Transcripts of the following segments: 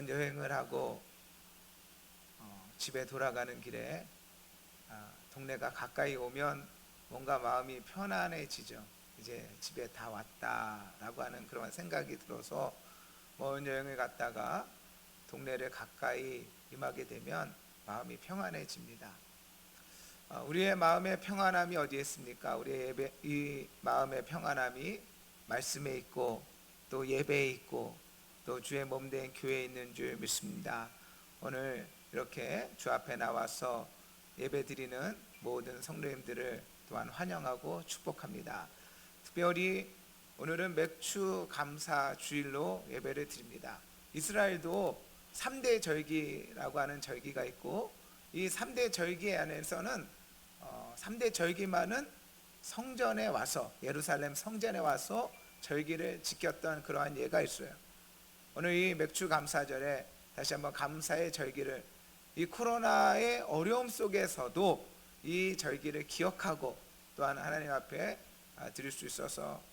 먼 여행을 하고 집에 돌아가는 길에 동네가 가까이 오면 뭔가 마음이 편안해지죠. 이제 집에 다 왔다라고 하는 그런 생각이 들어서 먼 여행을 갔다가 동네를 가까이 임하게 되면 마음이 평안해집니다. 우리의 마음의 평안함이 어디에 있습니까? 우리의 이 마음의 평안함이 말씀에 있고 또 예배에 있고 또 주의 몸된 교회에 있는 줄 믿습니다. 오늘 이렇게 주 앞에 나와서 예배 드리는 모든 성도님들을 또한 환영하고 축복합니다. 특별히 오늘은 맥주 감사 주일로 예배를 드립니다. 이스라엘도 3대 절기라고 하는 절기가 있고 이 3대 절기 안에서는 3대 절기만은 성전에 와서 예루살렘 성전에 와서 절기를 지켰던 그러한 예가 있어요. 오늘 이 맥주 감사절에 다시 한번 감사의 절기를 이 코로나의 어려움 속에서도 이 절기를 기억하고 또한 하나님 앞에 드릴 수 있어서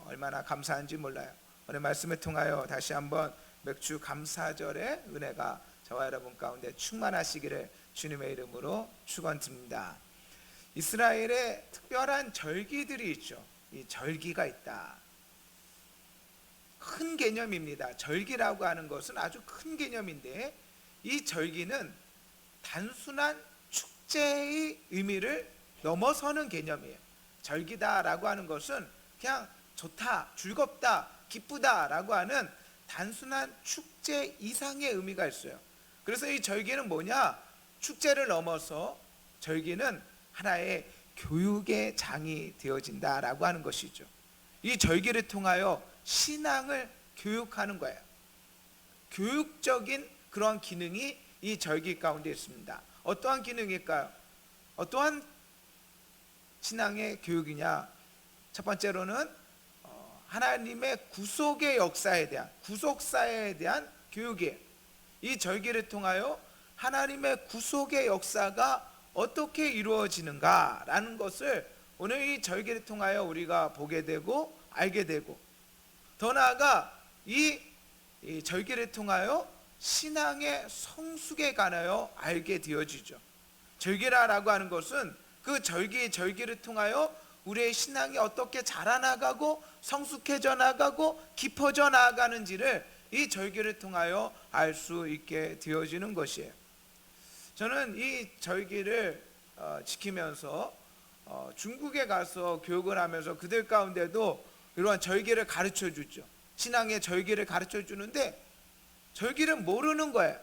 얼마나 감사한지 몰라요. 오늘 말씀을 통하여 다시 한번 맥주 감사절의 은혜가 저와 여러분 가운데 충만하시기를 주님의 이름으로 축원드립니다. 이스라엘에 특별한 절기들이 있죠. 이 절기가 있다. 큰 개념입니다. 절기라고 하는 것은 아주 큰 개념인데 이 절기는 단순한 축제의 의미를 넘어서는 개념이에요. 절기다라고 하는 것은 그냥 좋다, 즐겁다, 기쁘다라고 하는 단순한 축제 이상의 의미가 있어요. 그래서 이 절기는 뭐냐? 축제를 넘어서 절기는 하나의 교육의 장이 되어진다라고 하는 것이죠. 이 절기를 통하여 신앙을 교육하는 거예요. 교육적인 그런 기능이 이 절기 가운데 있습니다. 어떠한 기능일까요? 어떠한 신앙의 교육이냐? 첫 번째로는 하나님의 구속의 역사에 대한 구속사에 대한 교육이에요. 이 절기를 통하여 하나님의 구속의 역사가 어떻게 이루어지는가라는 것을 오늘 이 절기를 통하여 우리가 보게 되고 알게 되고 더 나아가 이 절기를 통하여 신앙의 성숙에 관하여 알게 되어지죠. 절기라고 하는 것은 그 절기를 통하여 우리의 신앙이 어떻게 자라나가고 성숙해져 나가고 깊어져 나가는지를 이 절기를 통하여 알 수 있게 되어지는 것이에요. 저는 이 절기를 지키면서 중국에 가서 교육을 하면서 그들 가운데도 이러한 절기를 가르쳐 주죠. 신앙의 절기를 가르쳐 주는데 절기를 모르는 거예요.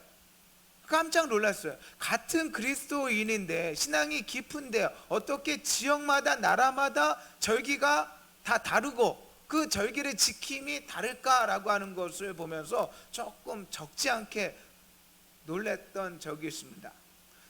깜짝 놀랐어요. 같은 그리스도인인데 신앙이 깊은데 어떻게 지역마다 나라마다 절기가 다 다르고 그 절기를 지킴이 다를까라고 하는 것을 보면서 조금 적지 않게 놀랬던 적이 있습니다.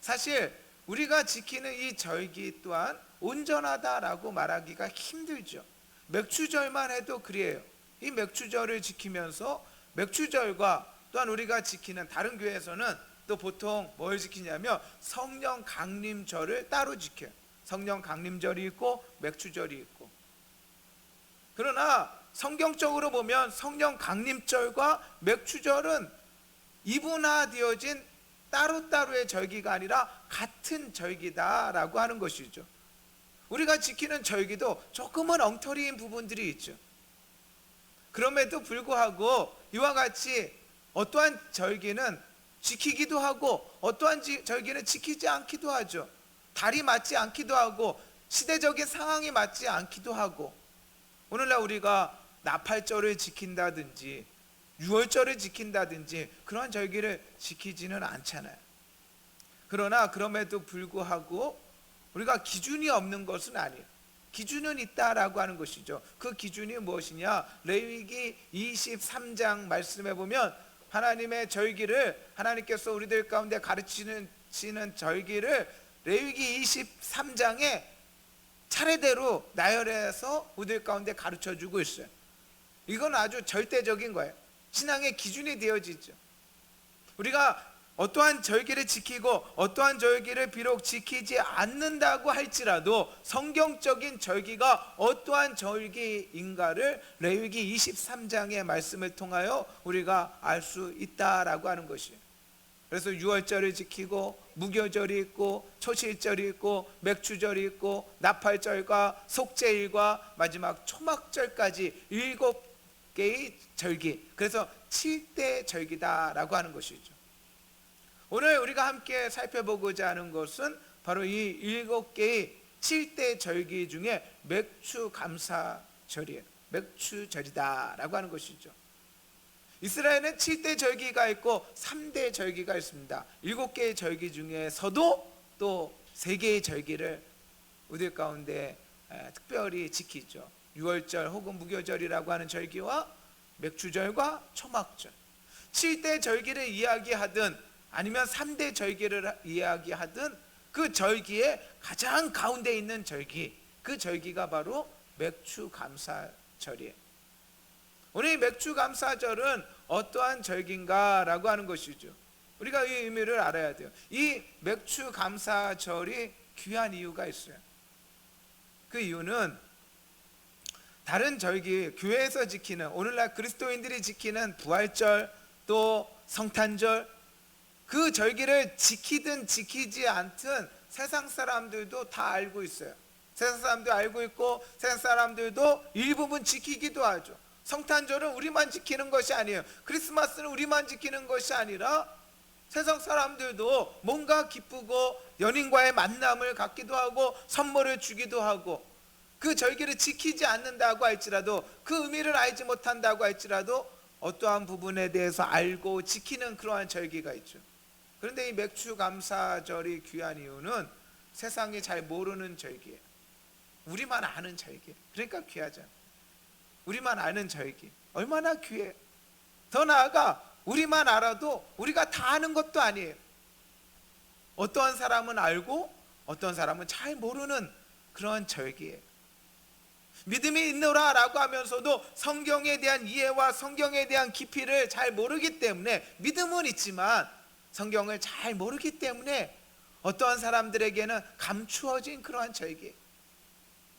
사실 우리가 지키는 이 절기 또한 온전하다라고 말하기가 힘들죠. 맥주절만 해도 그래요. 이 맥주절을 지키면서 맥주절과 또한 우리가 지키는 다른 교회에서는 또 보통 뭘 지키냐면 성령 강림절을 따로 지켜요. 성령 강림절이 있고 맥주절이 있고. 그러나 성경적으로 보면 성령 강림절과 맥주절은 이분화되어진 따로따로의 절기가 아니라 같은 절기다라고 하는 것이죠. 우리가 지키는 절기도 조금은 엉터리인 부분들이 있죠. 그럼에도 불구하고 이와 같이 어떠한 절기는 지키기도 하고 어떠한 절기는 지키지 않기도 하죠. 달이 맞지 않기도 하고 시대적인 상황이 맞지 않기도 하고 오늘날 우리가 나팔절을 지킨다든지 6월절을 지킨다든지 그런 절기를 지키지는 않잖아요. 그러나 그럼에도 불구하고 우리가 기준이 없는 것은 아니에요. 기준은 있다라고 하는 것이죠. 그 기준이 무엇이냐? 레위기 23장 말씀해 보면 하나님의 절기를 하나님께서 우리들 가운데 가르치는 절기를 레위기 23장에 차례대로 나열해서 우리들 가운데 가르쳐 주고 있어요. 이건 아주 절대적인 거예요. 신앙의 기준이 되어지죠. 우리가 어떠한 절기를 지키고 어떠한 절기를 비록 지키지 않는다고 할지라도 성경적인 절기가 어떠한 절기인가를 레위기 23장의 말씀을 통하여 우리가 알 수 있다라고 하는 것이에요. 그래서 유월절을 지키고 무교절이 있고 초실절이 있고 맥추절이 있고 나팔절과 속죄일과 마지막 초막절까지 7개의 절기, 그래서 7대 절기다라고 하는 것이죠. 오늘 우리가 함께 살펴보고자 하는 것은 바로 이 7개의 7대 절기 중에 맥추감사절이에요. 맥추절이다라고 하는 것이죠. 이스라엘은 7대 절기가 있고 3대 절기가 있습니다. 7개의 절기 중에서도 또 3개의 절기를 우리 가운데 특별히 지키죠. 유월절 혹은 무교절이라고 하는 절기와 맥추절과 초막절. 7대 절기를 이야기하든 아니면 3대 절기를 이야기하든 그 절기의 가장 가운데 있는 절기, 그 절기가 바로 맥추감사절이에요. 오늘 이 맥추감사절은 어떠한 절기인가라고 하는 것이죠. 우리가 이 의미를 알아야 돼요. 이 맥추감사절이 귀한 이유가 있어요. 그 이유는 다른 절기, 교회에서 지키는, 오늘날 그리스도인들이 지키는 부활절 또 성탄절, 그 절기를 지키든 지키지 않든 세상 사람들도 다 알고 있어요. 세상 사람도 알고 있고 세상 사람들도 일부분 지키기도 하죠. 성탄절은 우리만 지키는 것이 아니에요. 크리스마스는 우리만 지키는 것이 아니라 세상 사람들도 뭔가 기쁘고 연인과의 만남을 갖기도 하고 선물을 주기도 하고, 그 절기를 지키지 않는다고 할지라도, 그 의미를 알지 못한다고 할지라도 어떠한 부분에 대해서 알고 지키는 그러한 절기가 있죠. 그런데 이 맥추감사절이 귀한 이유는 세상이 잘 모르는 절기예요. 우리만 아는 절기. 그러니까 귀하잖아요. 우리만 아는 절기 얼마나 귀해. 더 나아가 우리만 알아도 우리가 다 아는 것도 아니에요. 어떠한 사람은 알고 어떤 사람은 잘 모르는 그런 절기예요. 믿음이 있노라 라고 하면서도 성경에 대한 이해와 성경에 대한 깊이를 잘 모르기 때문에, 믿음은 있지만 성경을 잘 모르기 때문에 어떠한 사람들에게는 감추어진 그러한 절기.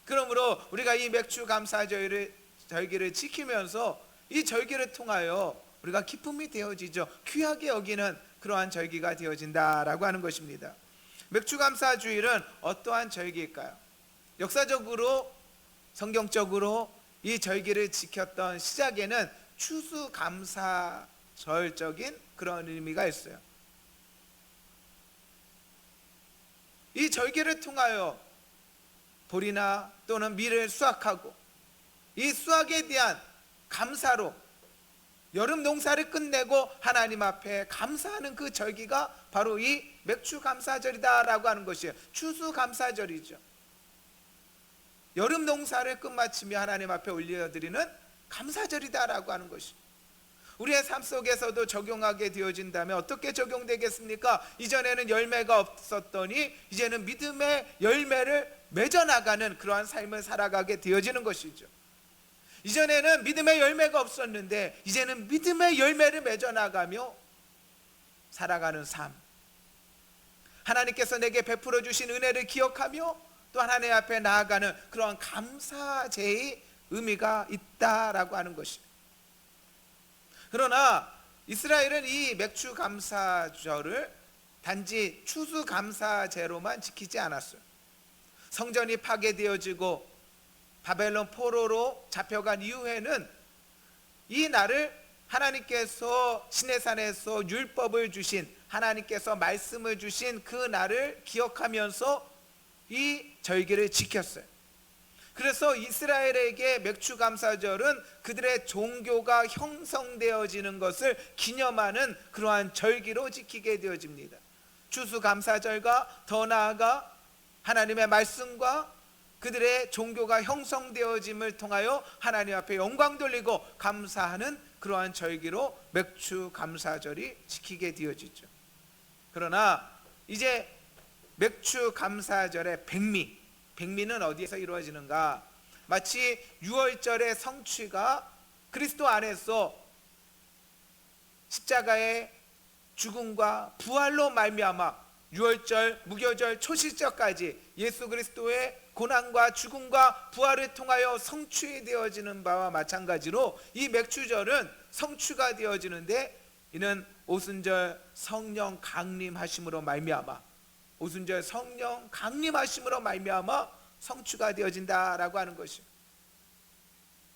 그러므로 우리가 이 맥추감사절기를 지키면서 이 절기를 통하여 우리가 기쁨이 되어지죠. 귀하게 여기는 그러한 절기가 되어진다라고 하는 것입니다. 맥추감사주일은 어떠한 절기일까요? 역사적으로 성경적으로 이 절기를 지켰던 시작에는 추수감사절적인 그런 의미가 있어요. 이 절기를 통하여 보리나 또는 밀을 수확하고 이 수확에 대한 감사로 여름 농사를 끝내고 하나님 앞에 감사하는 그 절기가 바로 이 맥추감사절이다라고 하는 것이에요. 추수감사절이죠. 여름 농사를 끝마치며 하나님 앞에 올려드리는 감사절이다라고 하는 것이죠. 우리의 삶 속에서도 적용하게 되어진다면 어떻게 적용되겠습니까? 이전에는 열매가 없었더니 이제는 믿음의 열매를 맺어나가는 그러한 삶을 살아가게 되어지는 것이죠. 이전에는 믿음의 열매가 없었는데 이제는 믿음의 열매를 맺어나가며 살아가는 삶, 하나님께서 내게 베풀어 주신 은혜를 기억하며 또 하나님 앞에 나아가는 그러한 감사제의 의미가 있다라고 하는 것입니다. 그러나 이스라엘은 이 맥추감사절을 단지 추수감사제로만 지키지 않았어요. 성전이 파괴되어지고 바벨론 포로로 잡혀간 이후에는 이 날을 하나님께서 시내산에서 율법을 주신, 하나님께서 말씀을 주신 그 날을 기억하면서 이 절기를 지켰어요. 그래서 이스라엘에게 맥추감사절은 그들의 종교가 형성되어지는 것을 기념하는 그러한 절기로 지키게 되어집니다. 추수감사절과 더 나아가 하나님의 말씀과 그들의 종교가 형성되어짐을 통하여 하나님 앞에 영광 돌리고 감사하는 그러한 절기로 맥추감사절이 지키게 되어지죠. 그러나 이제 맥추감사절의 백미는 어디에서 이루어지는가? 마치 유월절의 성취가 그리스도 안에서 십자가의 죽음과 부활로 말미암아 유월절, 무교절, 초실절까지 예수 그리스도의 고난과 죽음과 부활을 통하여 성취되어지는 바와 마찬가지로 이 맥주절은 성취가 되어지는데, 이는 오순절 성령 강림하심으로 말미암아, 오순절 성령 강림하심으로 말미암아 성취가 되어진다라고 하는 것이요,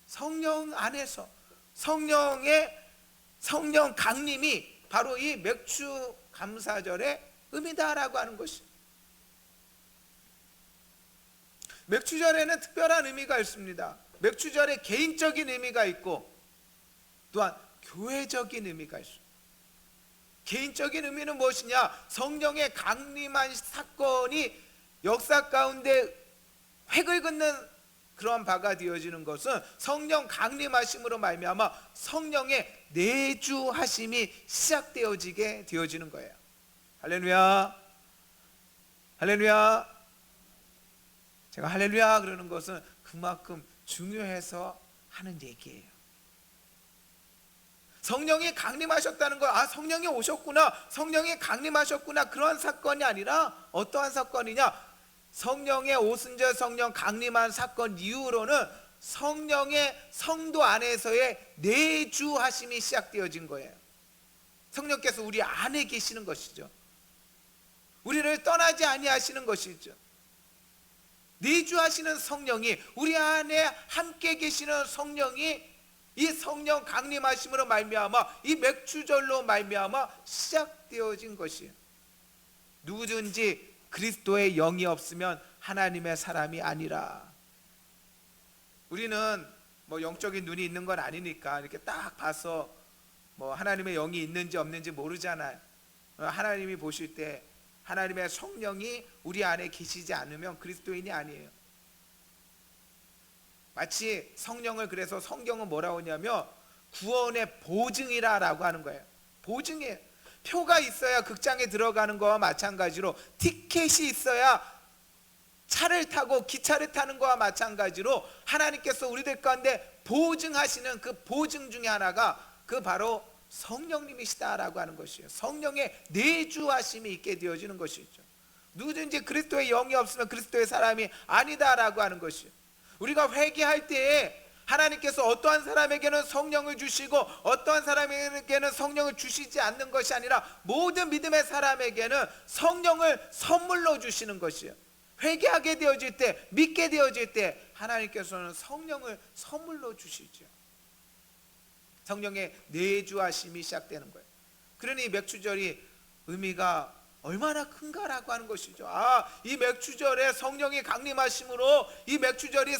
성령 안에서 성령의 성령 강림이 바로 이 맥주 감사절의 의미다라고 하는 것이. 맥주절에는 특별한 의미가 있습니다. 맥주절에 개인적인 의미가 있고 또한 교회적인 의미가 있습니다. 개인적인 의미는 무엇이냐? 성령의 강림한 사건이 역사 가운데 획을 긋는 그러한 바가 되어지는 것은 성령 강림하심으로 말미암아 성령의 내주하심이 시작되어지게 되어지는 거예요. 할렐루야, 할렐루야. 제가 할렐루야 그러는 것은 그만큼 중요해서 하는 얘기예요. 성령이 강림하셨다는 거, 아 성령이 오셨구나, 성령이 강림하셨구나, 그런 사건이 아니라 어떠한 사건이냐? 성령의 오순절 성령 강림한 사건 이후로는 성령의 성도 안에서의 내주하심이 시작되어진 거예요. 성령께서 우리 안에 계시는 것이죠. 우리를 떠나지 아니하시는 것이죠. 내주하시는 성령이, 우리 안에 함께 계시는 성령이 이 성령 강림하심으로 말미암아 이 맥주절로 말미암아 시작되어진 것이에요. 누구든지 그리스도의 영이 없으면 하나님의 사람이 아니라. 우리는 뭐 영적인 눈이 있는 건 아니니까 이렇게 딱 봐서 뭐 하나님의 영이 있는지 없는지 모르잖아요. 하나님이 보실 때 하나님의 성령이 우리 안에 계시지 않으면 그리스도인이 아니에요. 마치 성령을, 그래서 성경은 뭐라고 하냐면 구원의 보증이라고 하는 거예요. 보증이에요. 표가 있어야 극장에 들어가는 거와 마찬가지로, 티켓이 있어야 차를 타고 기차를 타는 거와 마찬가지로 하나님께서 우리들 가운데 보증하시는 그 보증 중에 하나가 그 바로 성령님이시다라고 하는 것이에요. 성령의 내주하심이 있게 되어지는 것이죠. 누구든지 그리스도의 영이 없으면 그리스도의 사람이 아니다라고 하는 것이에요. 우리가 회개할 때에 하나님께서 어떠한 사람에게는 성령을 주시고 어떠한 사람에게는 성령을 주시지 않는 것이 아니라 모든 믿음의 사람에게는 성령을 선물로 주시는 것이에요. 회개하게 되어질 때, 믿게 되어질 때 하나님께서는 성령을 선물로 주시죠. 성령의 내주하심이 시작되는 거예요. 그러니 맥주절이 의미가 얼마나 큰가라고 하는 것이죠. 아, 이 맥주절에 성령이 강림하심으로 이 맥주절이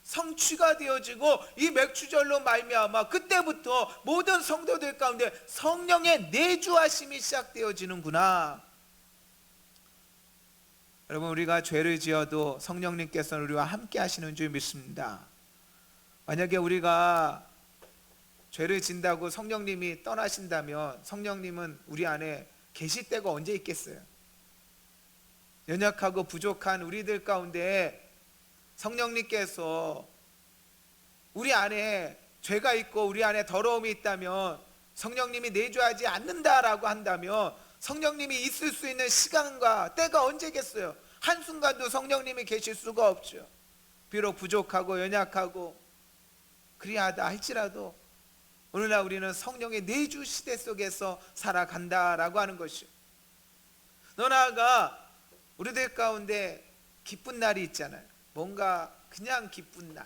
성취가 되어지고 이 맥주절로 말미암아 그때부터 모든 성도들 가운데 성령의 내주하심이 시작되어지는구나. 여러분, 우리가 죄를 지어도 성령님께서는 우리와 함께 하시는 줄 믿습니다. 만약에 우리가 죄를 진다고 성령님이 떠나신다면 성령님은 우리 안에 계실 때가 언제 있겠어요? 연약하고 부족한 우리들 가운데 성령님께서 우리 안에 죄가 있고 우리 안에 더러움이 있다면 성령님이 내주하지 않는다라고 한다면 성령님이 있을 수 있는 시간과 때가 언제겠어요? 한순간도 성령님이 계실 수가 없죠. 비록 부족하고 연약하고 그리하다 할지라도 오늘날 우리는 성령의 내주 시대 속에서 살아간다라고 하는 것이요. 너나가 우리들 가운데 기쁜 날이 있잖아요. 뭔가 그냥 기쁜 날.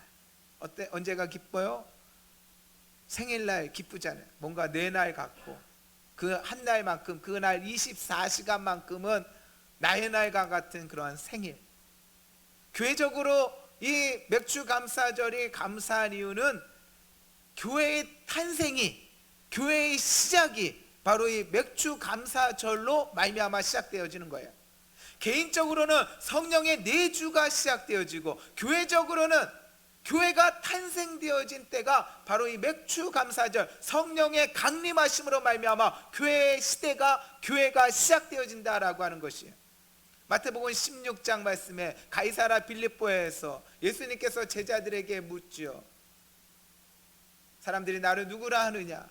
어때? 언제가 기뻐요? 생일날 기쁘잖아요. 뭔가 내 날 같고 그 한 날만큼, 그 날 24시간만큼은 나의 날과 같은 그러한 생일. 교회적으로 이 맥주 감사절이 감사한 이유는 교회의 탄생이, 교회의 시작이 바로 이 맥주 감사절로 말미암아 시작되어지는 거예요. 개인적으로는 성령의 내주가 시작되어지고 교회적으로는 교회가 탄생되어진 때가 바로 이 맥주 감사절, 성령의 강림하심으로 말미암아 교회의 시대가, 교회가 시작되어진다라고 하는 것이에요. 마태복음 16장 말씀에 가이사라 빌립보에서 예수님께서 제자들에게 묻지요. 사람들이 나를 누구라 하느냐?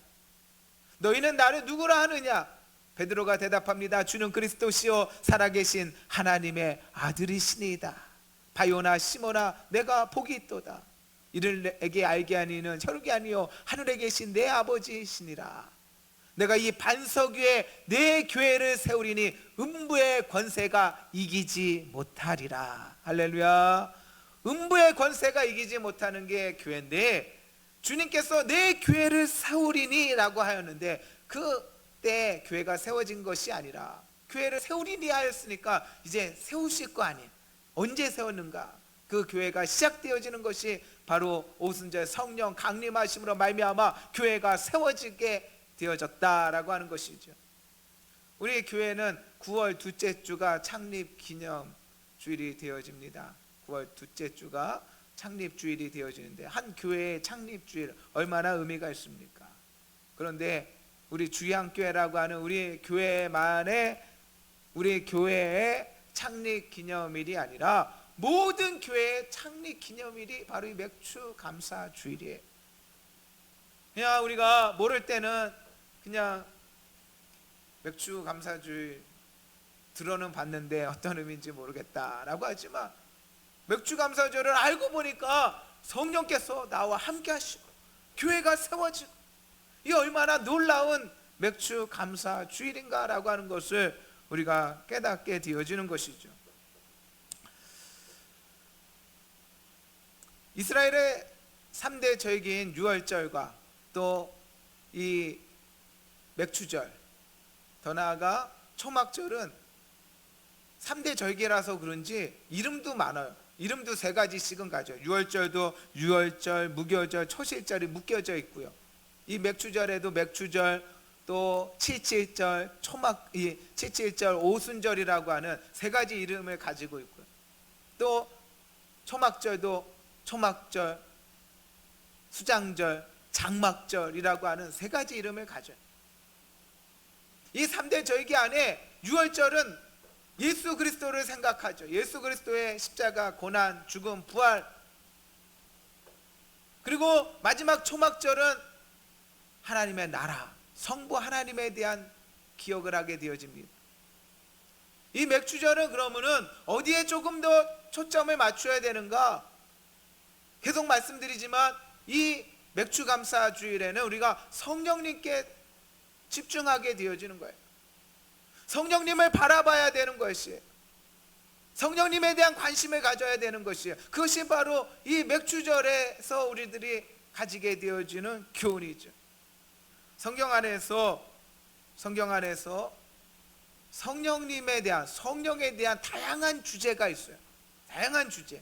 너희는 나를 누구라 하느냐? 베드로가 대답합니다. 주는 그리스도시요 살아계신 하나님의 아들이시니이다. 바요나 시모나 내가 복이 있도다. 이를 내게 알게 하는 이는 혈육이 아니요 하늘에 계신 내 아버지시니라. 내가 이 반석 위에 내 교회를 세우리니 음부의 권세가 이기지 못하리라. 할렐루야. 음부의 권세가 이기지 못하는 게 교회인데, 주님께서 내 교회를 세우리니 라고 하였는데, 그때 교회가 세워진 것이 아니라 교회를 세우리니 하였으니까 이제 세우실 거 아니에요. 언제 세웠는가? 그 교회가 시작되어지는 것이 바로 오순절 성령 강림하심으로 말미암아 교회가 세워지게 되어졌다라고 하는 것이죠. 우리 교회는 9월 둘째 주가 창립 기념 주일이 되어집니다. 9월 둘째 주가 창립 주일이 되어지는데, 한 교회의 창립 주일 얼마나 의미가 있습니까? 그런데 우리 주양교회라고 하는 우리 교회만의, 우리 교회의 창립 기념일이 아니라 모든 교회의 창립 기념일이 바로 이 맥주 감사 주일이에요. 그냥 우리가 모를 때는 그냥 맥주 감사 주일 들어는 봤는데 어떤 의미인지 모르겠다라고 하지만, 맥주 감사 주일을 알고 보니까 성령께서 나와 함께 하시고 교회가 세워지고, 이 얼마나 놀라운 맥주 감사 주일인가라고 하는 것을 우리가 깨닫게 되어지는 것이죠. 이스라엘의 3대 절기인 유월절과 또 이 맥주절, 더 나아가 초막절은 3대 절기라서 그런지 이름도 많아요. 이름도 3가지씩은 가죠. 유월절도 유월절, 무교절, 초실절이 묶여져 있고요. 이 맥주절에도 맥주절, 또 칠칠절, 칠칠절, 오순절이라고 하는 3가지 이름을 가지고 있고요. 또 초막절도 초막절, 수장절, 장막절이라고 하는 3가지 이름을 가져요. 이 3대 절기 안에 유월절은 예수 그리스도를 생각하죠. 예수 그리스도의 십자가, 고난, 죽음, 부활. 그리고 마지막 초막절은 하나님의 나라, 성부 하나님에 대한 기억을 하게 되어집니다. 이 맥주절은 그러면은 어디에 조금 더 초점을 맞춰야 되는가? 계속 말씀드리지만 이 맥주 감사 주일에는 우리가 성령님께 집중하게 되어지는 거예요. 성령님을 바라봐야 되는 것이에요. 성령님에 대한 관심을 가져야 되는 것이에요. 그것이 바로 이 맥주절에서 우리들이 가지게 되어지는 교훈이죠. 성경에 대해서 성령님에 대한, 성령에 대한 다양한 주제가 있어요. 다양한 주제.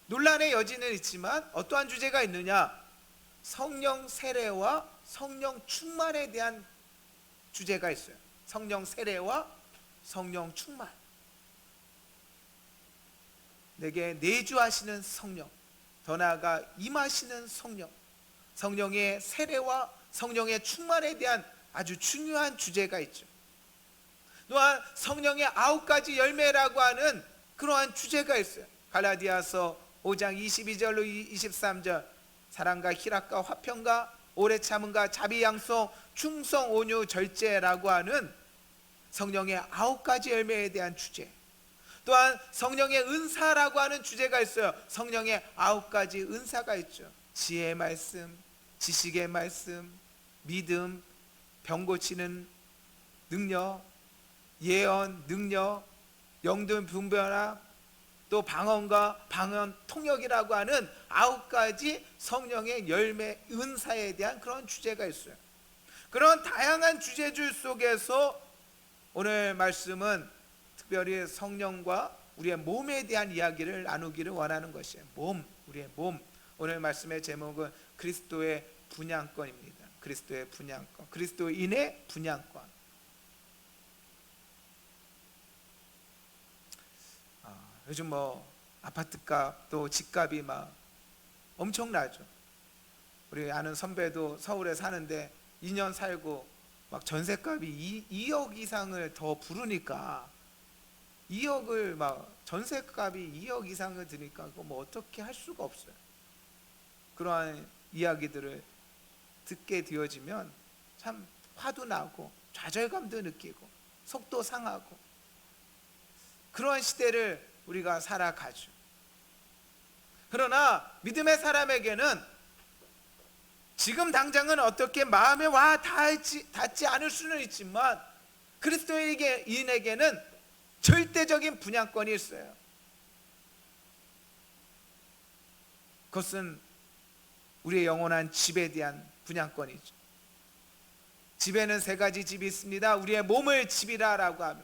논란의 여지는 있지만 어떠한 주제가 있느냐? 성령 세례와 성령 충만에 대한 주제가 있어요. 성령 세례와 성령 충만. 내게 내주하시는 성령, 더 나아가 임하시는 성령, 성령의 세례와 성령의 충만에 대한 아주 중요한 주제가 있죠. 또한 성령의 9가지 열매라고 하는 그러한 주제가 있어요. 갈라디아서 5장 22절로 23절, 사랑과 희락과 화평과 오래 참음과 자비 양성, 충성, 온유, 절제라고 하는 성령의 9가지 열매에 대한 주제. 또한 성령의 은사라고 하는 주제가 있어요. 성령의 9가지 은사가 있죠. 지혜의 말씀, 지식의 말씀, 믿음, 병 고치는 능력, 예언, 능력, 영들 분별함, 또 방언과 방언 통역이라고 하는 9가지 성령의 열매, 은사에 대한 그런 주제가 있어요. 그런 다양한 주제줄 속에서 오늘 말씀은 특별히 성령과 우리의 몸에 대한 이야기를 나누기를 원하는 것이에요. 우리의 몸. 오늘 말씀의 제목은 그리스도의 분향권입니다. 그리스도의 분향권, 그리스도인의 분향권. 요즘 아파트값 또 집값이 막 엄청나죠. 우리 아는 선배도 서울에 사는데 2년 살고 막 전세값이 2억 이상을 더 부르니까, 2억을 막 전세값이 2억 이상을 드니까 그거 어떻게 할 수가 없어요. 그러한 이야기들을 듣게 되어지면 참 화도 나고 좌절감도 느끼고 속도 상하고 그러한 시대를 우리가 살아가죠. 그러나 믿음의 사람에게는 지금 당장은 어떻게 마음에 와 닿지 않을 수는 있지만 그리스도인에게는 절대적인 분양권이 있어요. 그것은 우리의 영원한 집에 대한 분양권이죠. 집에는 세 가지 집이 있습니다. 우리의 몸을 집이라라고 하며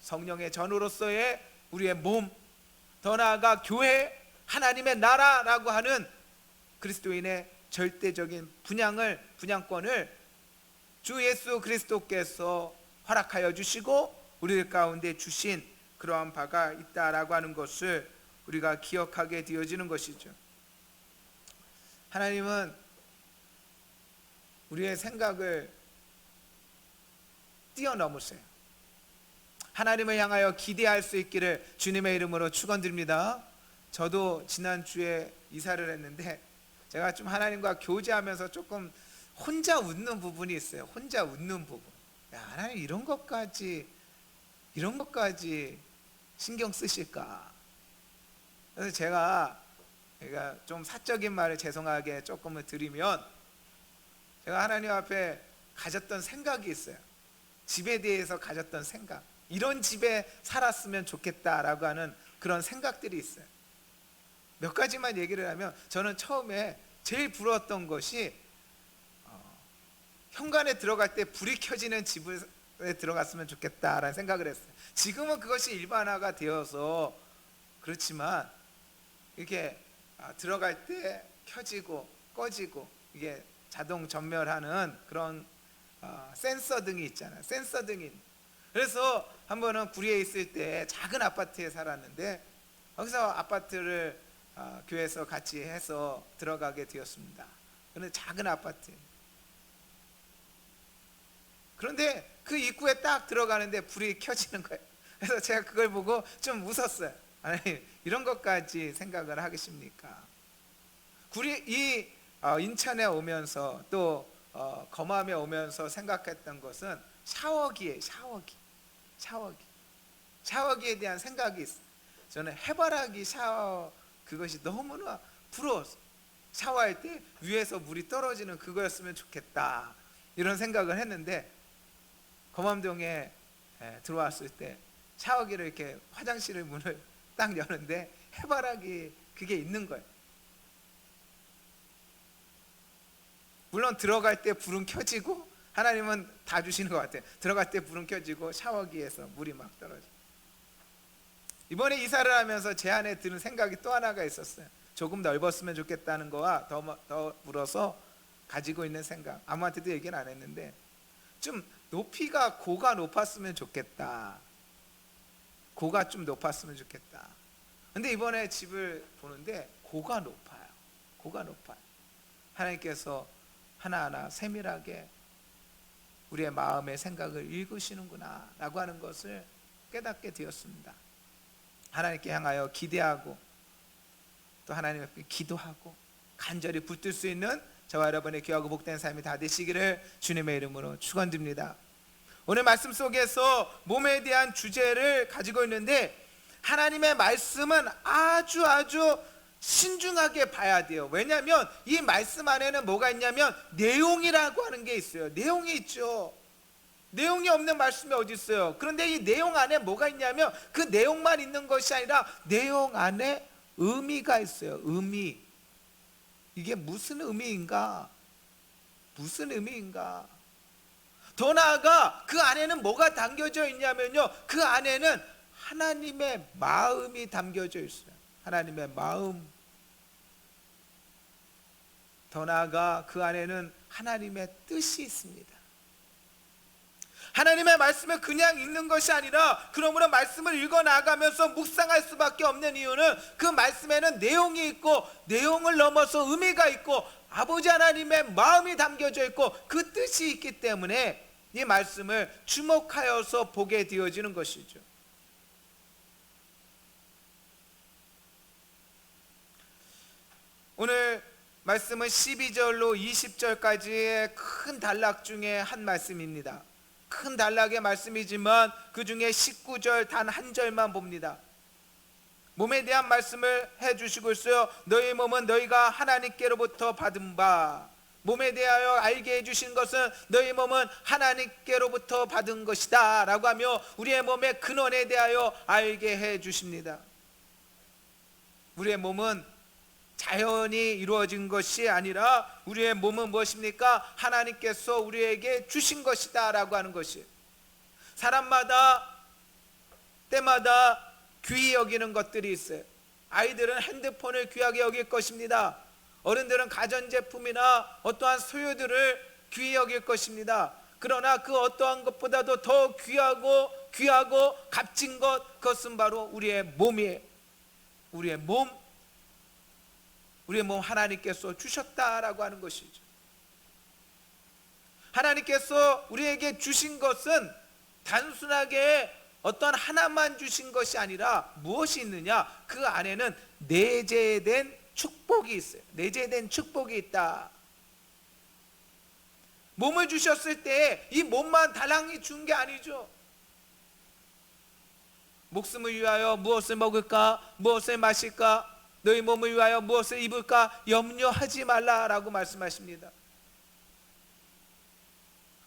성령의 전으로서의 우리의 몸, 더 나아가 교회, 하나님의 나라라고 하는 그리스도인의 절대적인 분양권을 주 예수 그리스도께서 허락하여 주시고 우리들 가운데 주신 그러한 바가 있다라고 하는 것을 우리가 기억하게 되어지는 것이죠. 하나님은 우리의 생각을 뛰어넘으세요. 하나님을 향하여 기대할 수 있기를 주님의 이름으로 축원드립니다. 저도 지난주에 이사를 했는데 제가 좀 하나님과 교제하면서 조금 혼자 웃는 부분이 있어요. 혼자 웃는 부분. 야, 하나님 이런 것까지 신경 쓰실까? 그래서 제가 좀 사적인 말을 죄송하게 조금을 드리면 제가 하나님 앞에 가졌던 생각이 있어요. 집에 대해서 가졌던 생각, 이런 집에 살았으면 좋겠다라고 하는 그런 생각들이 있어요. 몇 가지만 얘기를 하면 저는 처음에 제일 부러웠던 것이 현관에 들어갈 때 불이 켜지는 집에 들어갔으면 좋겠다라는 생각을 했어요. 지금은 그것이 일반화가 되어서 그렇지만 이렇게 들어갈 때 켜지고 꺼지고 이게 자동 전멸하는 그런 센서 등이 있잖아요. 센서 등이. 그래서 한 번은 구리에 있을 때 작은 아파트에 살았는데 거기서 아파트를 교회에서 같이 해서 들어가게 되었습니다. 그런데 작은 아파트. 그런데 그 입구에 딱 들어가는데 불이 켜지는 거예요. 그래서 제가 그걸 보고 좀 웃었어요. 아니, 이런 것까지 생각을 하겠습니까? 이 인천에 오면서 또 검암에 오면서 생각했던 것은 샤워기에 샤워기에 대한 생각이 있어요. 저는 해바라기 샤워 그것이 너무나 부러웠어요. 샤워할 때 위에서 물이 떨어지는 그거였으면 좋겠다 이런 생각을 했는데 검암동에 들어왔을 때 샤워기를 이렇게 화장실의 문을 딱 여는데 해바라기 그게 있는 거예요. 물론 들어갈 때 불은 켜지고 하나님은 다 주시는 것 같아요. 들어갈 때 불은 켜지고 샤워기에서 물이 막 떨어져. 이번에 이사를 하면서 제 안에 드는 생각이 또 하나가 있었어요. 조금 넓었으면 좋겠다는 거와 더불어서 가지고 있는 생각, 아무한테도 얘기는 안 했는데 좀 고가 높았으면 좋겠다. 고가 좀 높았으면 좋겠다. 근데 이번에 집을 보는데 고가 높아요. 하나님께서 하나하나 세밀하게 우리의 마음의 생각을 읽으시는구나 라고 하는 것을 깨닫게 되었습니다. 하나님께 향하여 기대하고 또 하나님 앞에 기도하고 간절히 붙들 수 있는 저와 여러분의 귀하고 복된 삶이 다 되시기를 주님의 이름으로 축원드립니다. 오늘 말씀 속에서 몸에 대한 주제를 가지고 있는데 하나님의 말씀은 아주 신중하게 봐야 돼요. 왜냐하면 이 말씀 안에는 뭐가 있냐면 내용이라고 하는 게 있어요. 내용이 있죠. 내용이 없는 말씀이 어디 있어요. 그런데 이 내용 안에 뭐가 있냐면 그 내용만 있는 것이 아니라 내용 안에 의미가 있어요. 의미. 이게 무슨 의미인가? 더 나아가 그 안에는 뭐가 담겨져 있냐면요, 그 안에는 하나님의 마음이 담겨져 있어요. 하나님의 마음. 더 나아가 그 안에는 하나님의 뜻이 있습니다. 하나님의 말씀을 그냥 읽는 것이 아니라 그러므로 말씀을 읽어 나가면서 묵상할 수밖에 없는 이유는 그 말씀에는 내용이 있고 내용을 넘어서 의미가 있고 아버지 하나님의 마음이 담겨져 있고 그 뜻이 있기 때문에 이 말씀을 주목하여서 보게 되어지는 것이죠. 오늘 말씀은 12절로 20절까지의 큰 단락 중에 한 말씀입니다. 큰 단락의 말씀이지만 그 중에 19절 단 한 절만 봅니다. 몸에 대한 말씀을 해주시고 있어요. 너희 몸은 너희가 하나님께로부터 받은 바, 몸에 대하여 알게 해주신 것은 너희 몸은 하나님께로부터 받은 것이다 라고 하며 우리의 몸의 근원에 대하여 알게 해주십니다. 우리의 몸은 자연이 이루어진 것이 아니라 우리의 몸은 무엇입니까? 하나님께서 우리에게 주신 것이다 라고 하는 것이, 사람마다 때마다 귀히 여기는 것들이 있어요. 아이들은 핸드폰을 귀하게 여길 것입니다. 어른들은 가전제품이나 어떠한 소유들을 귀히 여길 것입니다. 그러나 그 어떠한 것보다도 더 귀하고 값진 것, 그것은 바로 우리의 몸이에요. 우리의 몸 하나님께서 주셨다라고 하는 것이죠. 하나님께서 우리에게 주신 것은 단순하게 어떤 하나만 주신 것이 아니라 무엇이 있느냐? 그 안에는 내재된 축복이 있어요. 내재된 축복이 있다. 몸을 주셨을 때 이 몸만 달랑이 준 게 아니죠. 목숨을 위하여 무엇을 먹을까? 무엇을 마실까? 너희 몸을 위하여 무엇을 입을까? 염려하지 말라라고 말씀하십니다.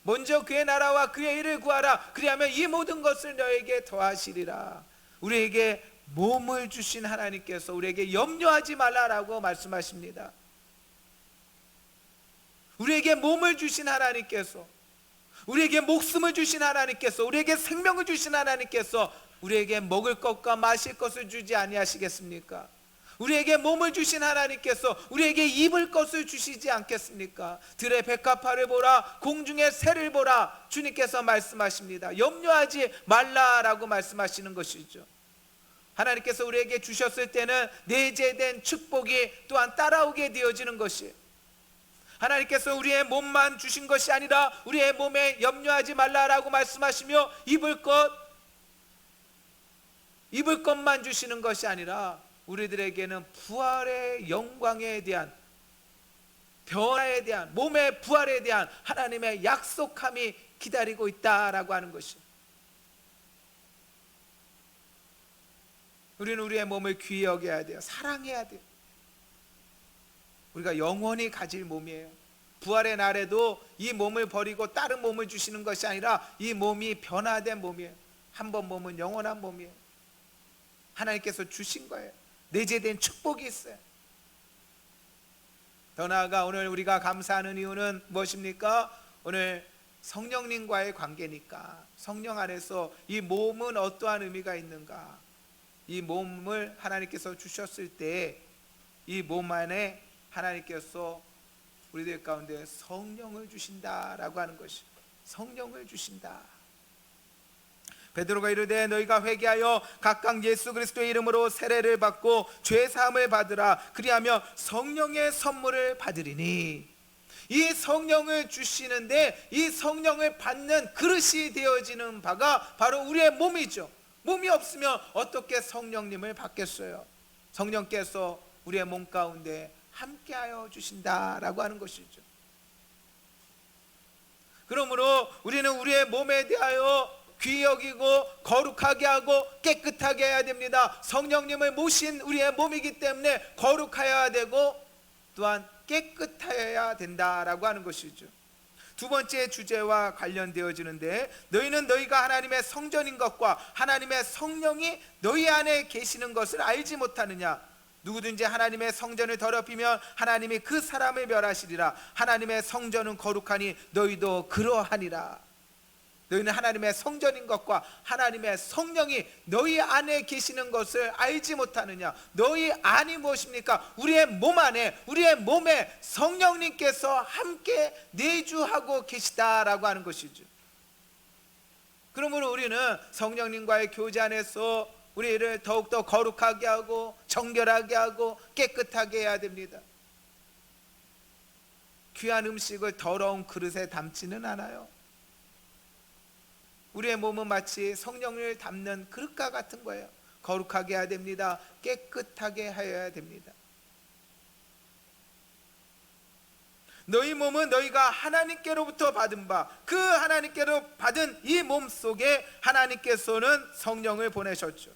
먼저 그의 나라와 그의 일을 구하라. 그리하면 이 모든 것을 너에게 더하시리라. 우리에게 몸을 주신 하나님께서 우리에게 염려하지 말라라고 말씀하십니다. 우리에게 몸을 주신 하나님께서, 우리에게 목숨을 주신 하나님께서, 우리에게 생명을 주신 하나님께서 우리에게 먹을 것과 마실 것을 주지 아니하시겠습니까? 우리에게 몸을 주신 하나님께서 우리에게 입을 것을 주시지 않겠습니까? 들의 백합화를 보라, 공중의 새를 보라, 주님께서 말씀하십니다. 염려하지 말라라고 말씀하시는 것이죠. 하나님께서 우리에게 주셨을 때는 내재된 축복이 또한 따라오게 되어지는 것이, 하나님께서 우리의 몸만 주신 것이 아니라 우리의 몸에 염려하지 말라라고 말씀하시며 입을 것만 주시는 것이 아니라 우리들에게는 부활의 영광에 대한, 변화에 대한, 몸의 부활에 대한 하나님의 약속함이 기다리고 있다라고 하는 것이, 우리는 우리의 몸을 귀히 여겨야 돼요. 사랑해야 돼요. 우리가 영원히 가질 몸이에요. 부활의 날에도 이 몸을 버리고 다른 몸을 주시는 것이 아니라 이 몸이 변화된 몸이에요. 한 번 몸은 영원한 몸이에요. 하나님께서 주신 거예요. 내재된 축복이 있어요. 더 나아가 오늘 우리가 감사하는 이유는 무엇입니까? 오늘 성령님과의 관계니까. 성령 안에서 이 몸은 어떠한 의미가 있는가? 이 몸을 하나님께서 주셨을 때 이 몸 안에 하나님께서 우리들 가운데 성령을 주신다라고 하는 것이, 성령을 주신다. 베드로가 이르되 너희가 회개하여 각각 예수 그리스도의 이름으로 세례를 받고 죄 사함을 받으라. 그리하며 성령의 선물을 받으리니. 이 성령을 주시는데 이 성령을 받는 그릇이 되어지는 바가 바로 우리의 몸이죠. 몸이 없으면 어떻게 성령님을 받겠어요? 성령께서 우리의 몸 가운데 함께하여 주신다라고 하는 것이죠. 그러므로 우리는 우리의 몸에 대하여 귀히 여기고 거룩하게 하고 깨끗하게 해야 됩니다. 성령님을 모신 우리의 몸이기 때문에 거룩해야 되고 또한 깨끗해야 된다라고 하는 것이죠. 두 번째 주제와 관련되어지는데, 너희는 너희가 하나님의 성전인 것과 하나님의 성령이 너희 안에 계시는 것을 알지 못하느냐? 누구든지 하나님의 성전을 더럽히면 하나님이 그 사람을 멸하시리라. 하나님의 성전은 거룩하니 너희도 그러하니라. 너희는 하나님의 성전인 것과 하나님의 성령이 너희 안에 계시는 것을 알지 못하느냐? 너희 안이 무엇입니까? 우리의 몸 안에, 우리의 몸에 성령님께서 함께 내주하고 계시다라고 하는 것이죠. 그러므로 우리는 성령님과의 교제 안에서 우리를 더욱더 거룩하게 하고 정결하게 하고 깨끗하게 해야 됩니다. 귀한 음식을 더러운 그릇에 담지는 않아요. 우리의 몸은 마치 성령을 담는 그릇과 같은 거예요. 거룩하게 해야 됩니다. 깨끗하게 하여야 됩니다. 너희 몸은 너희가 하나님께로부터 받은 바, 그 하나님께로 받은 이 몸 속에 하나님께서는 성령을 보내셨죠.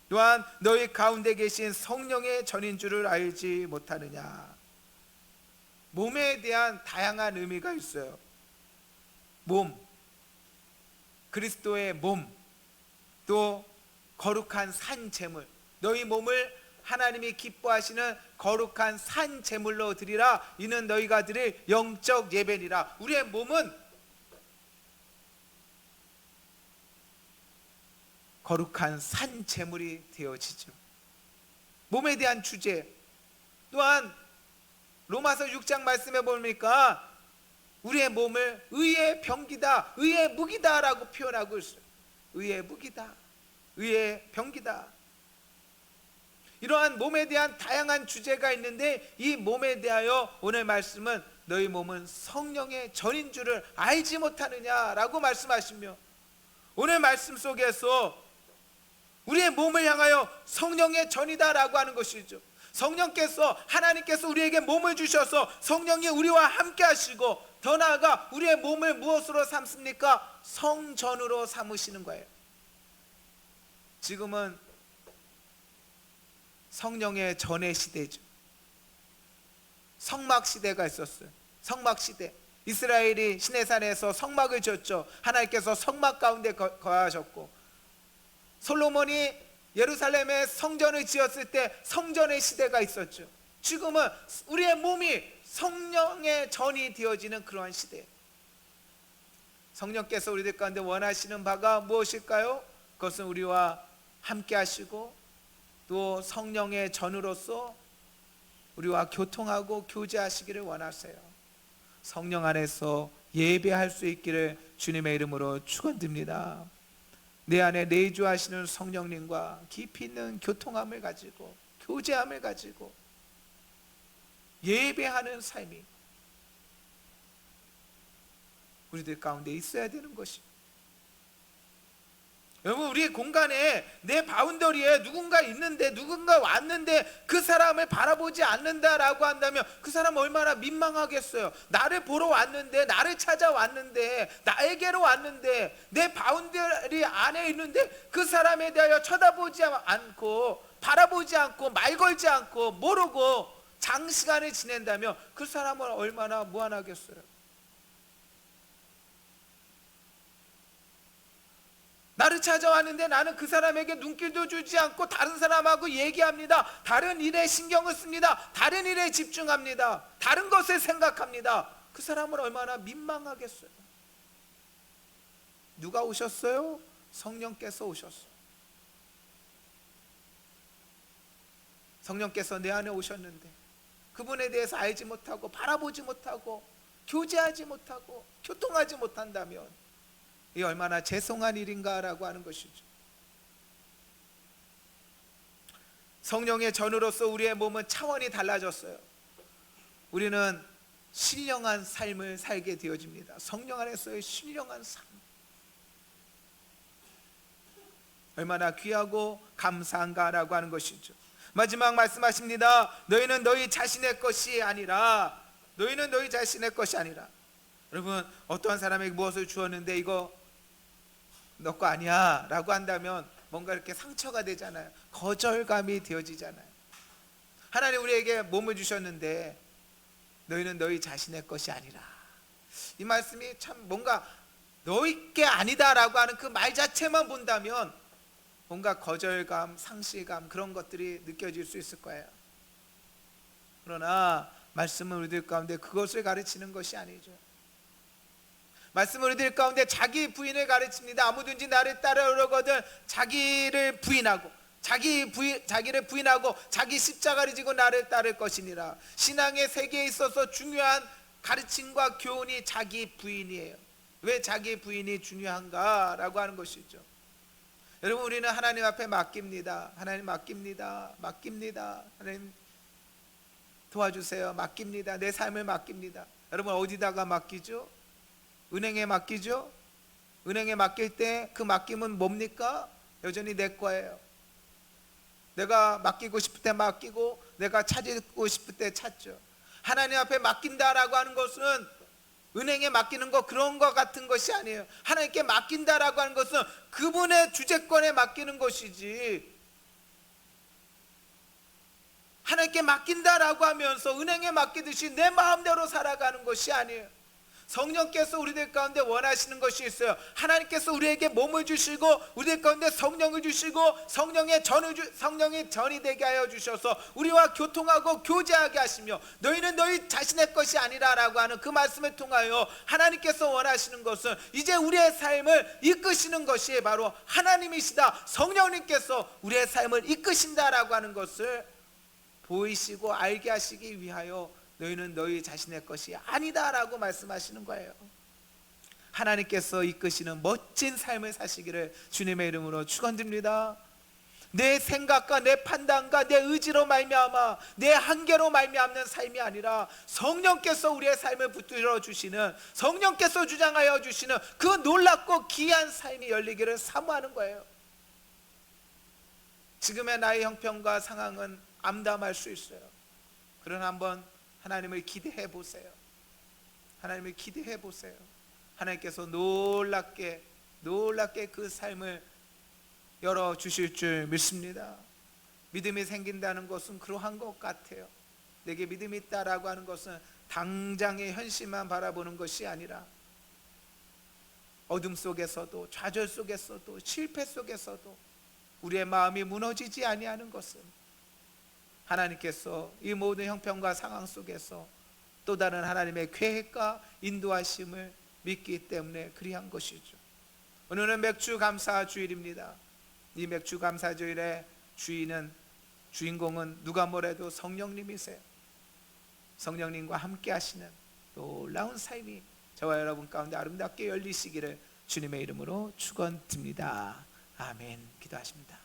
또한 너희 가운데 계신 성령의 전인 줄을 알지 못하느냐. 몸에 대한 다양한 의미가 있어요. 몸, 그리스도의 몸, 또 거룩한 산 제물, 너희 몸을 하나님이 기뻐하시는 거룩한 산 제물로 드리라. 이는 너희가 드릴 영적 예배니라. 우리의 몸은 거룩한 산 제물이 되어지죠. 몸에 대한 주제. 또한 로마서 6장 말씀해 보니까 우리의 몸을 의의 병기다, 의의 무기다 라고 표현하고 있어요. 의의 무기다, 의의 병기다. 이러한 몸에 대한 다양한 주제가 있는데, 이 몸에 대하여 오늘 말씀은 너희 몸은 성령의 전인 줄을 알지 못하느냐라고 말씀하시며, 오늘 말씀 속에서 우리의 몸을 향하여 성령의 전이다라고 하는 것이죠. 성령께서, 하나님께서 우리에게 몸을 주셔서 성령이 우리와 함께 하시고, 더 나아가 우리의 몸을 무엇으로 삼습니까? 성전으로 삼으시는 거예요. 지금은 성령의 전의 시대죠. 성막 시대가 있었어요. 성막 시대. 이스라엘이 시내산에서 성막을 지었죠. 하나님께서 성막 가운데 거하셨고, 솔로몬이 예루살렘에 성전을 지었을 때 성전의 시대가 있었죠. 지금은 우리의 몸이 성령의 전이 되어지는 그러한 시대. 성령께서 우리들 가운데 원하시는 바가 무엇일까요? 그것은 우리와 함께 하시고, 또 성령의 전으로서 우리와 교통하고 교제하시기를 원하세요. 성령 안에서 예배할 수 있기를 주님의 이름으로 축원드립니다. 내 안에 내주하시는 성령님과 깊이 있는 교통함을 가지고, 교제함을 가지고 예배하는 삶이 우리들 가운데 있어야 되는 것입니다. 여러분, 우리 공간에, 내 바운더리에 누군가 있는데, 누군가 왔는데 그 사람을 바라보지 않는다라고 한다면 그 사람 얼마나 민망하겠어요. 나를 보러 왔는데, 나를 찾아왔는데, 나에게로 왔는데, 내 바운더리 안에 있는데 그 사람에 대하여 쳐다보지 않고, 바라보지 않고, 말 걸지 않고, 모르고 장시간을 지낸다면 그 사람은 얼마나 무안하겠어요. 나를 찾아왔는데 나는 그 사람에게 눈길도 주지 않고 다른 사람하고 얘기합니다. 다른 일에 신경을 씁니다. 다른 일에 집중합니다. 다른 것을 생각합니다. 그 사람은 얼마나 민망하겠어요. 누가 오셨어요? 성령께서 오셨어요. 성령께서 내 안에 오셨는데 그분에 대해서 알지 못하고, 바라보지 못하고, 교제하지 못하고, 교통하지 못한다면 이 얼마나 죄송한 일인가라고 하는 것이죠. 성령의 전으로서 우리의 몸은 차원이 달라졌어요. 우리는 신령한 삶을 살게 되어집니다. 성령 안에서의 신령한 삶, 얼마나 귀하고 감사한가라고 하는 것이죠. 마지막 말씀하십니다. 너희는 너희 자신의 것이 아니라, 너희는 너희 자신의 것이 아니라. 여러분, 어떠한 사람에게 무엇을 주었는데 이거 너 거 아니야 라고 한다면 뭔가 이렇게 상처가 되잖아요. 거절감이 되어지잖아요. 하나님 우리에게 몸을 주셨는데 너희는 너희 자신의 것이 아니라, 이 말씀이 참 뭔가 너희 게 아니다 라고 하는 그 말 자체만 본다면 뭔가 거절감, 상실감, 그런 것들이 느껴질 수 있을 거예요. 그러나 말씀은 우리들 가운데 그것을 가르치는 것이 아니죠. 말씀은 우리들 가운데 자기 부인을 가르칩니다. 아무든지 나를 따르려거든 자기를 부인하고, 자기를 부인하고 자기 십자가를 지고 나를 따를 것이니라. 신앙의 세계에 있어서 중요한 가르침과 교훈이 자기 부인이에요. 왜 자기 부인이 중요한가 라고 하는 것이죠. 여러분, 우리는 하나님 앞에 맡깁니다. 하나님 맡깁니다. 하나님 도와주세요. 맡깁니다. 내 삶을 맡깁니다. 여러분, 어디다가 맡기죠? 은행에 맡기죠? 은행에 맡길 때 그 맡김은 뭡니까? 여전히 내 거예요. 내가 맡기고 싶을 때 맡기고, 내가 찾고 싶을 때 찾죠. 하나님 앞에 맡긴다라고 하는 것은 은행에 맡기는 거 그런 거 같은 것이 아니에요. 하나님께 맡긴다라고 하는 것은 그분의 주재권에 맡기는 것이지, 하나님께 맡긴다라고 하면서 은행에 맡기듯이 내 마음대로 살아가는 것이 아니에요. 성령께서 우리들 가운데 원하시는 것이 있어요. 하나님께서 우리에게 몸을 주시고 우리들 가운데 성령을 주시고 성령의 성령이 전이 되게 하여 주셔서 우리와 교통하고 교제하게 하시며 너희는 너희 자신의 것이 아니라라고 하는 그 말씀을 통하여 하나님께서 원하시는 것은 이제 우리의 삶을 이끄시는 것이 바로 하나님이시다. 성령님께서 우리의 삶을 이끄신다라고 하는 것을 보이시고 알게 하시기 위하여 너희는 너희 자신의 것이 아니다라고 말씀하시는 거예요. 하나님께서 이끄시는 멋진 삶을 사시기를 주님의 이름으로 축원드립니다. 내 생각과 내 판단과 내 의지로 말미암아 내 한계로 말미암는 삶이 아니라 성령께서 우리의 삶을 붙들어 주시는, 성령께서 주장하여 주시는 그 놀랍고 귀한 삶이 열리기를 사모하는 거예요. 지금의 나의 형편과 상황은 암담할 수 있어요. 그러나 한번 하나님을 기대해 보세요. 하나님을 기대해 보세요. 하나님께서 놀랍게 그 삶을 열어 주실 줄 믿습니다. 믿음이 생긴다는 것은 그러한 것 같아요. 내게 믿음이 있다라고 하는 것은 당장의 현실만 바라보는 것이 아니라 어둠 속에서도, 좌절 속에서도, 실패 속에서도 우리의 마음이 무너지지 아니하는 것은 하나님께서 이 모든 형편과 상황 속에서 또 다른 하나님의 계획과 인도하심을 믿기 때문에 그리한 것이죠. 오늘은 맥주 감사 주일입니다. 이 맥주 감사 주일의 주인공은 누가 뭐래도 성령님이세요. 성령님과 함께 하시는 놀라운 삶이 저와 여러분 가운데 아름답게 열리시기를 주님의 이름으로 축원드립니다. 아멘. 기도하십니다.